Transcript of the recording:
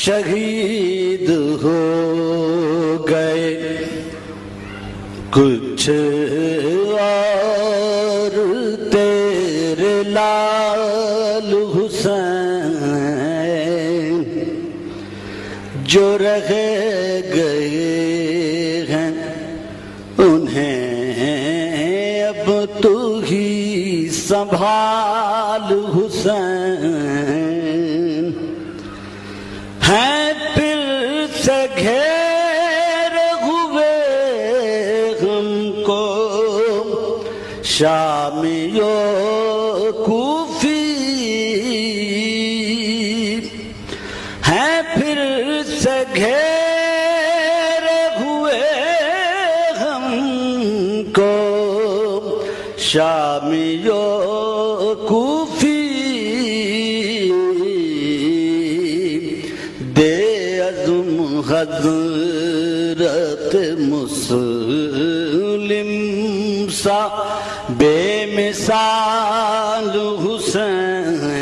شہید ہو گئے کچھ اور تیرے لال حسین جو رہ گئے ہیں انہیں اب تو ہی سنبھال حسین ہیں پھر سے گھیرے ہوئے ہم کو شامیوں کوفی ہیں پھر سے گھیرے ہوئے ہم کو شامیوں کوفی دے عزم حضرت مسلم سا بے مثال حسین